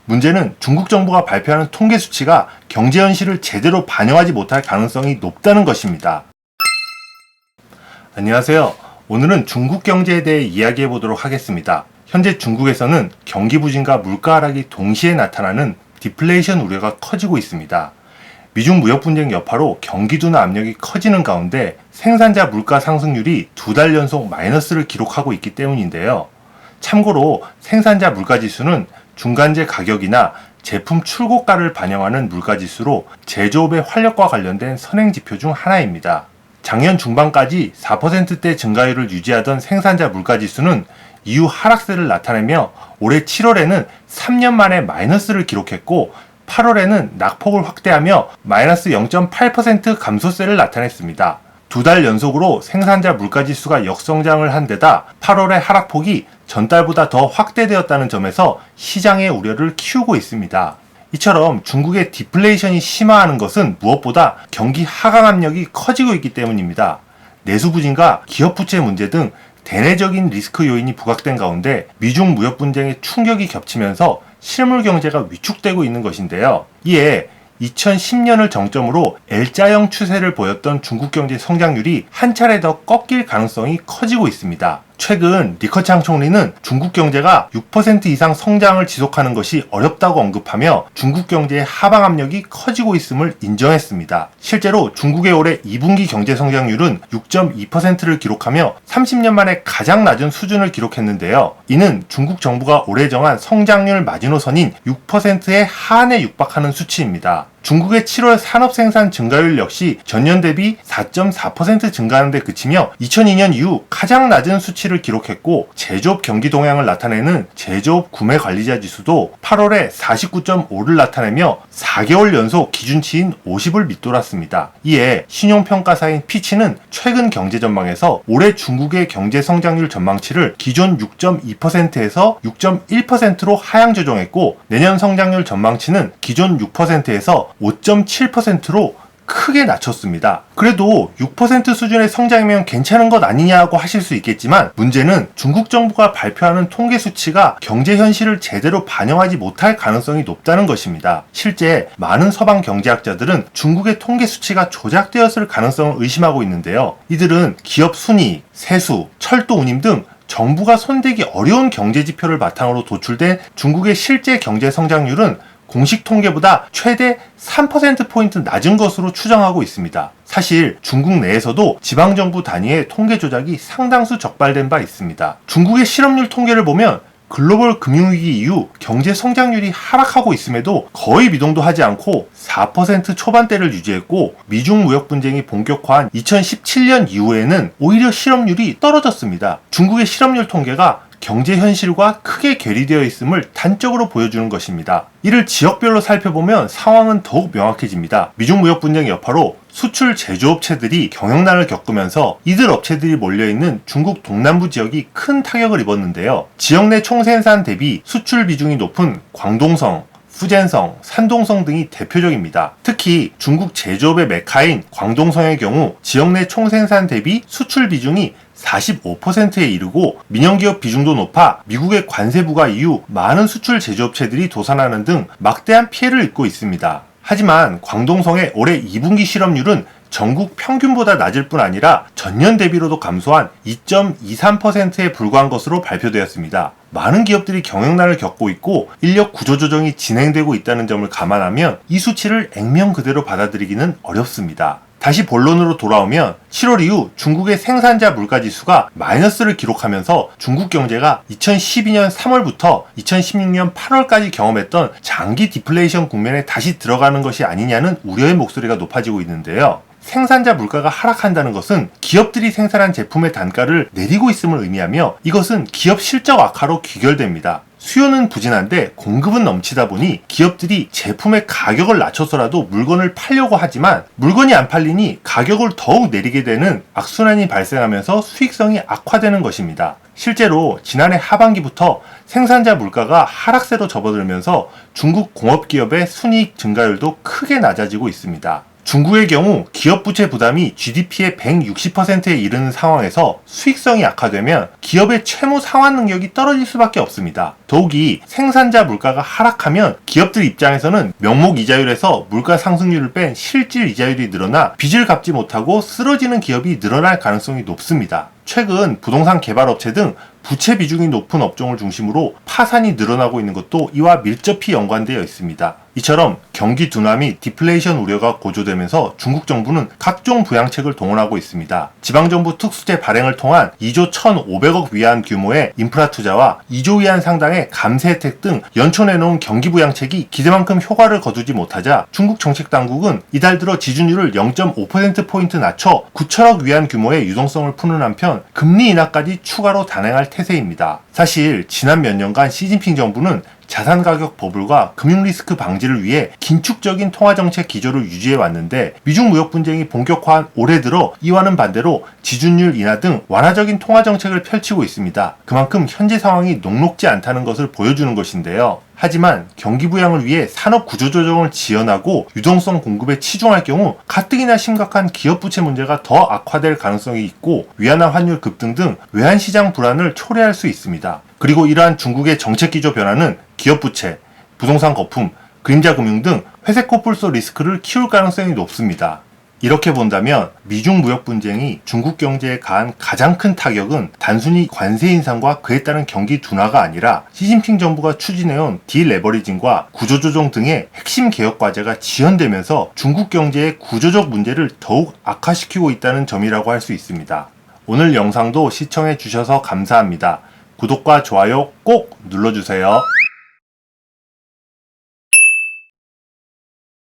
문제는 중국 정부가 발표하는 통계 수치가 경제 현실을 제대로 반영하지 못할 가능성이 높다는 것입니다. 안녕하세요. 오늘은 중국 경제에 대해 이야기해 보도록 하겠습니다. 현재 중국에서는 경기 부진과 물가 하락이 동시에 나타나는 디플레이션 우려가 커지고 있습니다. 미중 무역 분쟁 여파로 경기 둔화 압력이 커지는 가운데 생산자 물가 상승률이 2달 연속 마이너스를 기록하고 있기 때문인데요. 참고로 생산자 물가 지수는 중간재 가격이나 제품 출고가를 반영하는 물가 지수로 제조업의 활력과 관련된 선행 지표 중 하나입니다. 작년 중반까지 4%대 증가율을 유지하던 생산자 물가 지수는 이후 하락세를 나타내며 올해 7월에는 3년 만에 마이너스를 기록했고 8월에는 낙폭을 확대하며 마이너스 0.8% 감소세를 나타냈습니다. 2달 연속으로 생산자 물가지수가 역성장을 한 데다 8월의 하락폭이 전달보다 더 확대되었다는 점에서 시장의 우려를 키우고 있습니다. 이처럼 중국의 디플레이션이 심화하는 것은 무엇보다 경기 하강 압력이 커지고 있기 때문입니다. 내수 부진과 기업 부채 문제 등 대내적인 리스크 요인이 부각된 가운데 미중 무역 분쟁의 충격이 겹치면서 실물 경제가 위축되고 있는 것인데요. 이에 2010년을 정점으로 L자형 추세를 보였던 중국 경제 성장률이 한 차례 더 꺾일 가능성이 커지고 있습니다. 최근 리커창 총리는 중국 경제가 6% 이상 성장을 지속하는 것이 어렵다고 언급하며 중국 경제의 하방 압력이 커지고 있음을 인정했습니다. 실제로 중국의 올해 2분기 경제 성장률은 6.2%를 기록하며 30년 만에 가장 낮은 수준을 기록했는데요. 이는 중국 정부가 올해 정한 성장률 마지노선인 6%의 하한에 육박하는 수치입니다. 중국의 7월 산업생산 증가율 역시 전년 대비 4.4% 증가하는 데 그치며 2002년 이후 가장 낮은 수치를 기록했고 제조업 경기 동향을 나타내는 제조업 구매 관리자 지수도 8월에 49.5를 나타내며 4개월 연속 기준치인 50을 밑돌았습니다. 이에 신용평가사인 피치는 최근 경제 전망에서 올해 중국의 경제 성장률 전망치를 기존 6.2%에서 6.1%로 하향 조정했고 내년 성장률 전망치는 기존 6%에서 5.7%로 크게 낮췄습니다. 그래도 6% 수준의 성장이면 괜찮은 것 아니냐고 하실 수 있겠지만 문제는 중국 정부가 발표하는 통계 수치가 경제 현실을 제대로 반영하지 못할 가능성이 높다는 것입니다. 실제 많은 서방 경제학자들은 중국의 통계 수치가 조작되었을 가능성을 의심하고 있는데요. 이들은 기업 순이익, 세수, 철도 운임 등 정부가 손대기 어려운 경제 지표를 바탕으로 도출된 중국의 실제 경제 성장률은 공식 통계보다 최대 3%포인트 낮은 것으로 추정하고 있습니다. 사실 중국 내에서도 지방정부 단위의 통계 조작이 상당수 적발된 바 있습니다. 중국의 실업률 통계를 보면 글로벌 금융위기 이후 경제 성장률이 하락하고 있음에도 거의 미동도 하지 않고 4% 초반대를 유지했고 미중 무역 분쟁이 본격화한 2017년 이후에는 오히려 실업률이 떨어졌습니다. 중국의 실업률 통계가 경제 현실과 크게 괴리되어 있음을 단적으로 보여주는 것입니다. 이를 지역별로 살펴보면 상황은 더욱 명확해집니다. 미중 무역 분쟁 여파로 수출 제조업체들이 경영난을 겪으면서 이들 업체들이 몰려있는 중국 동남부 지역이 큰 타격을 입었는데요. 지역 내 총생산 대비 수출 비중이 높은 광동성, 후젠성, 산동성 등이 대표적입니다. 특히 중국 제조업의 메카인 광동성의 경우 지역 내 총생산 대비 수출 비중이 45%에 이르고 민영기업 비중도 높아 미국의 관세 부과 이후 많은 수출 제조업체들이 도산하는 등 막대한 피해를 입고 있습니다. 하지만 광동성의 올해 2분기 실업률은 전국 평균보다 낮을 뿐 아니라 전년 대비로도 감소한 2.23%에 불과한 것으로 발표되었습니다. 많은 기업들이 경영난을 겪고 있고 인력 구조조정이 진행되고 있다는 점을 감안하면 이 수치를 액면 그대로 받아들이기는 어렵습니다. 다시 본론으로 돌아오면 7월 이후 중국의 생산자 물가지수가 마이너스를 기록하면서 중국 경제가 2012년 3월부터 2016년 8월까지 경험했던 장기 디플레이션 국면에 다시 들어가는 것이 아니냐는 우려의 목소리가 높아지고 있는데요. 생산자 물가가 하락한다는 것은 기업들이 생산한 제품의 단가를 내리고 있음을 의미하며 이것은 기업 실적 악화로 귀결됩니다. 수요는 부진한데 공급은 넘치다 보니 기업들이 제품의 가격을 낮춰서라도 물건을 팔려고 하지만 물건이 안 팔리니 가격을 더욱 내리게 되는 악순환이 발생하면서 수익성이 악화되는 것입니다. 실제로 지난해 하반기부터 생산자 물가가 하락세로 접어들면서 중국 공업기업의 순이익 증가율도 크게 낮아지고 있습니다. 중국의 경우 기업 부채 부담이 GDP의 160%에 이르는 상황에서 수익성이 악화되면 기업의 채무 상환 능력이 떨어질 수밖에 없습니다. 더욱이 생산자 물가가 하락하면 기업들 입장에서는 명목 이자율에서 물가 상승률을 뺀 실질 이자율이 늘어나 빚을 갚지 못하고 쓰러지는 기업이 늘어날 가능성이 높습니다. 최근 부동산 개발업체 등 부채 비중이 높은 업종을 중심으로 파산이 늘어나고 있는 것도 이와 밀접히 연관되어 있습니다. 이처럼 경기 둔화 및 디플레이션 우려가 고조되면서 중국 정부는 각종 부양책을 동원하고 있습니다. 지방정부 특수제 발행을 통한 2조 1,500억 위안 규모의 인프라 투자와 2조 위안 상당의 감세 혜택 등 연초 내놓은 경기 부양책이 기대만큼 효과를 거두지 못하자 중국 정책당국은 이달 들어 지준율을 0.5%포인트 낮춰 9천억 위안 규모의 유동성을 푸는 한편 금리 인하까지 추가로 단행할 태세입니다. 사실 지난 몇 년간 시진핑 정부는 자산가격 버블과 금융리스크 방지를 위해 긴축적인 통화정책 기조를 유지해 왔는데 미중 무역 분쟁이 본격화한 올해 들어 이와는 반대로 지준율 인하 등 완화적인 통화정책을 펼치고 있습니다. 그만큼 현재 상황이 녹록지 않다는 것을 보여주는 것인데요. 하지만 경기 부양을 위해 산업 구조조정을 지연하고 유동성 공급에 치중할 경우 가뜩이나 심각한 기업 부채 문제가 더 악화될 가능성이 있고 위안화 환율 급등 등 외환시장 불안을 초래할 수 있습니다. 그리고 이러한 중국의 정책 기조 변화는 기업 부채, 부동산 거품, 그림자 금융 등 회색 코뿔소 리스크를 키울 가능성이 높습니다. 이렇게 본다면 미중 무역 분쟁이 중국 경제에 가한 가장 큰 타격은 단순히 관세 인상과 그에 따른 경기 둔화가 아니라 시진핑 정부가 추진해온 디레버리징과 구조조정 등의 핵심 개혁 과제가 지연되면서 중국 경제의 구조적 문제를 더욱 악화시키고 있다는 점이라고 할 수 있습니다. 오늘 영상도 시청해 주셔서 감사합니다. 구독과 좋아요 꼭 눌러주세요.